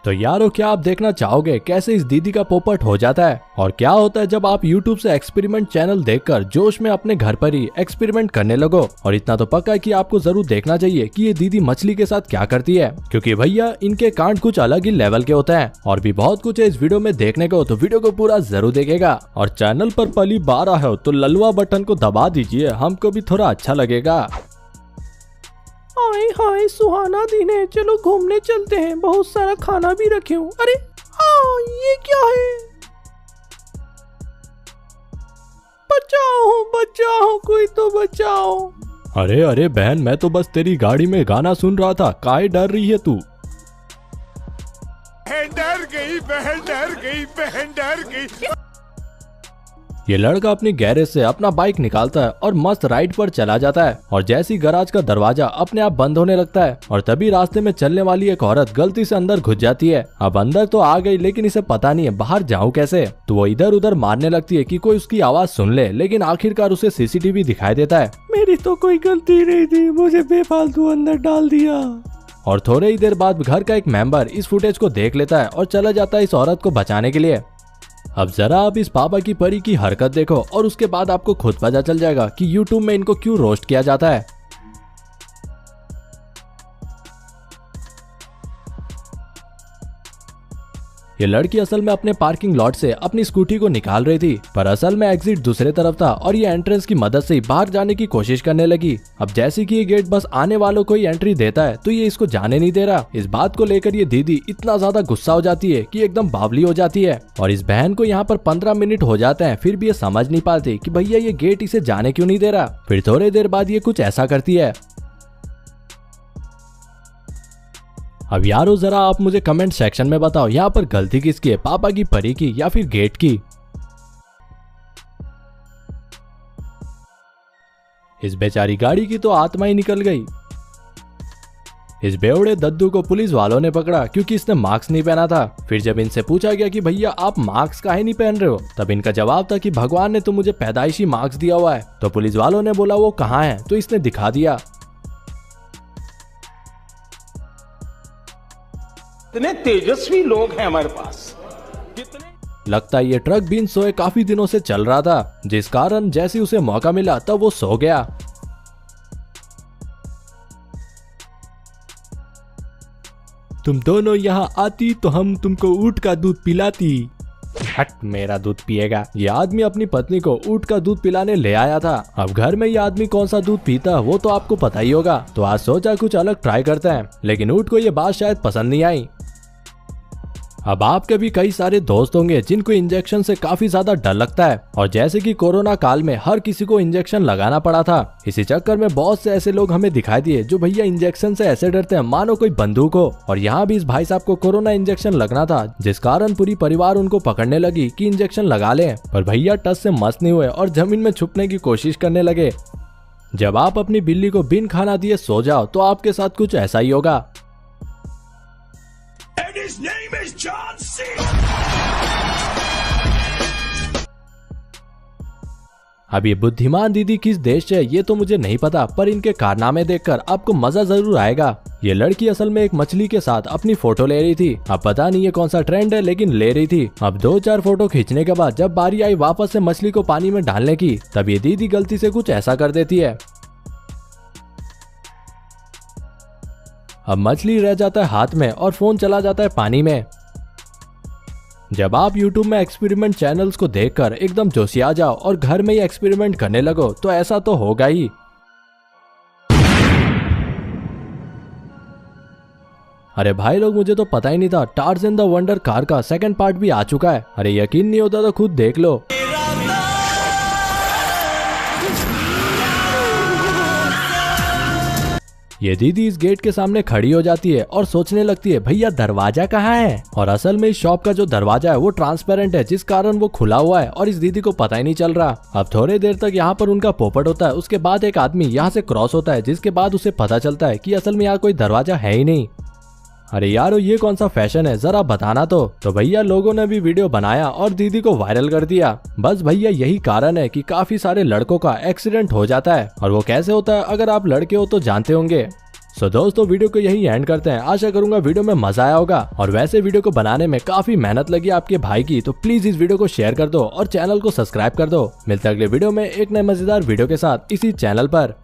तो यारो क्या आप देखना चाहोगे कैसे इस दीदी का पोपट हो जाता है और क्या होता है जब आप YouTube से एक्सपेरिमेंट चैनल देखकर जोश में अपने घर पर ही एक्सपेरिमेंट करने लगो। और इतना तो पक्का है कि आपको जरूर देखना चाहिए कि ये दीदी मछली के साथ क्या करती है, क्योंकि भैया इनके कांड कुछ अलग ही लेवल के होते हैं और भी बहुत कुछ है इस वीडियो में देखने को। तो वीडियो को पूरा जरूर देखेगा और चैनल पर पहली बार आए हो तो ललवा बटन को दबा दीजिए, हमको भी थोड़ा अच्छा लगेगा। हाय हाय सुहाना दिन है, चलो घूमने चलते हैं, बहुत सारा खाना भी रखे हूँ। अरे हाँ ये क्या है? बचाओ बचाओ, कोई तो बचाओ। अरे अरे बहन, मैं तो बस तेरी गाड़ी में गाना सुन रहा था, काहे डर रही है तू? डर गई बहन, डर गई बहन, डर गई। ये लड़का अपनी गैरेज से अपना बाइक निकालता है और मस्त राइड पर चला जाता है और जैसी गैराज का दरवाजा अपने आप बंद होने लगता है और तभी रास्ते में चलने वाली एक औरत गलती से अंदर घुस जाती है। अब अंदर तो आ गई लेकिन इसे पता नहीं है बाहर जाऊं कैसे, तो वो इधर उधर मारने लगती है कि कोई उसकी आवाज सुन ले, लेकिन आखिरकार उसे सीसीटीवी दिखाई देता है। मेरी तो कोई गलती नहीं थी, मुझे बेफालतू अंदर डाल दिया। और थोड़े ही देर बाद घर का एक मेंबर इस फुटेज को देख लेता है और चला जाता है इस औरत को बचाने के लिए। अब जरा आप इस पापा की परी की हरकत देखो और उसके बाद आपको खुद पता चल जाएगा कि YouTube में इनको क्यों रोस्ट किया जाता है। ये लड़की असल में अपने पार्किंग लॉट से अपनी स्कूटी को निकाल रही थी, पर असल में एग्जिट दूसरे तरफ था और ये एंट्रेंस की मदद से बाहर जाने की कोशिश करने लगी। अब जैसे कि ये गेट बस आने वालों को ही एंट्री देता है तो ये इसको जाने नहीं दे रहा। इस बात को लेकर ये दीदी इतना ज्यादा गुस्सा हो जाती है कि एकदम बावली हो जाती है और इस बहन को यहाँ पर 15 मिनट हो जाते हैं, फिर भी ये समझ नहीं पाती कि भैया ये गेट इसे जाने क्यों नहीं दे रहा। फिर थोड़ी देर बाद ये कुछ ऐसा करती है। अब यारो जरा आप मुझे कमेंट सेक्शन में बताओ यहाँ पर गलती किसकी है, पापा की परी की या फिर गेट की? इस बेचारी गाड़ी की तो आत्मा ही निकल गई। इस बेवड़े दद्दू को पुलिस वालों ने पकड़ा क्योंकि इसने मास्क नहीं पहना था। फिर जब इनसे पूछा गया कि भैया आप मास्क काहे नहीं पहन रहे हो, तब इनका जवाब था कि भगवान ने तो मुझे पैदाइशी मास्क दिया हुआ है। तो पुलिस वालों ने बोला वो कहाँ है, तो इसने दिखा दिया। इतने तेजस्वी लोग हैं हमारे पास। लगता है ये ट्रक भी इन सोए काफी दिनों से चल रहा था, जिस कारण जैसे उसे मौका मिला तब वो सो गया। तुम दोनों यहाँ आती तो हम तुमको ऊंट का दूध पिलाती। हट, मेरा दूध पिएगा। ये आदमी अपनी पत्नी को ऊंट का दूध पिलाने ले आया था। अब घर में ये आदमी कौन सा दूध पीता वो तो आपको पता ही होगा, तो आज सोचा कुछ अलग ट्राई करते हैं, लेकिन ऊंट को ये बात शायद पसंद नहीं आई। अब आपके भी कई सारे दोस्त होंगे जिनको इंजेक्शन से काफी ज्यादा डर लगता है और जैसे कि कोरोना काल में हर किसी को इंजेक्शन लगाना पड़ा था, इसी चक्कर में बहुत से ऐसे लोग हमें दिखाई दिए जो भैया इंजेक्शन से ऐसे डरते हैं मानो कोई बंदूक हो। और यहाँ भी इस भाई साहब को कोरोना इंजेक्शन लगना था, जिस कारण पूरी परिवार उनको पकड़ने लगी कि इंजेक्शन लगा ले, पर भैया टस से मस्त नहीं हुए और जमीन में छुपने की कोशिश करने लगे। जब आप अपनी बिल्ली को बिन खाना दिए सो जाओ तो आपके साथ कुछ ऐसा ही होगा। His name is John C. अब ये बुद्धिमान दीदी किस देश से है ये तो मुझे नहीं पता, पर इनके कारनामे देखकर आपको मजा जरूर आएगा। ये लड़की असल में एक मछली के साथ अपनी फोटो ले रही थी। अब पता नहीं ये कौन सा ट्रेंड है, लेकिन ले रही थी। अब 2-4 फोटो खींचने के बाद जब बारी आई वापस से मछली को पानी में डालने की, तब ये दीदी गलती से कुछ ऐसा कर देती है। अब मछली रह जाता है हाथ में और फोन चला जाता है पानी में। जब आप YouTube में एक्सपेरिमेंट चैनल्स को देखकर एकदम जोशिया जाओ और घर में ही एक्सपेरिमेंट करने लगो तो ऐसा तो होगा ही। अरे भाई लोग, मुझे तो पता ही नहीं था टार्ज़न द वंडर कार का सेकंड पार्ट भी आ चुका है। अरे यकीन नहीं होता तो खुद देख लो। ये दीदी इस गेट के सामने खड़ी हो जाती है और सोचने लगती है भैया दरवाजा कहाँ है, और असल में इस शॉप का जो दरवाजा है वो ट्रांसपेरेंट है, जिस कारण वो खुला हुआ है और इस दीदी को पता ही नहीं चल रहा। अब थोड़ी देर तक यहाँ पर उनका पोपट होता है, उसके बाद एक आदमी यहाँ से क्रॉस होता है, जिसके बाद उसे पता चलता है कि असल में यहाँ कोई दरवाजा है ही नहीं। अरे यारो ये कौन सा फैशन है, जरा बताना तो भैया लोगों ने भी वीडियो बनाया और दीदी को वायरल कर दिया। बस भैया यही कारण है कि काफी सारे लड़कों का एक्सीडेंट हो जाता है, और वो कैसे होता है अगर आप लड़के हो तो जानते होंगे। सो दोस्तों वीडियो को यही एंड करते हैं। आशा करूंगा वीडियो में मजा आया होगा और वैसे वीडियो को बनाने में काफी मेहनत लगी आपके भाई की, तो प्लीज इस वीडियो को शेयर कर दो और चैनल को सब्सक्राइब कर दो। मिलते हैं अगले वीडियो में एक नए मजेदार वीडियो के साथ इसी चैनल पर।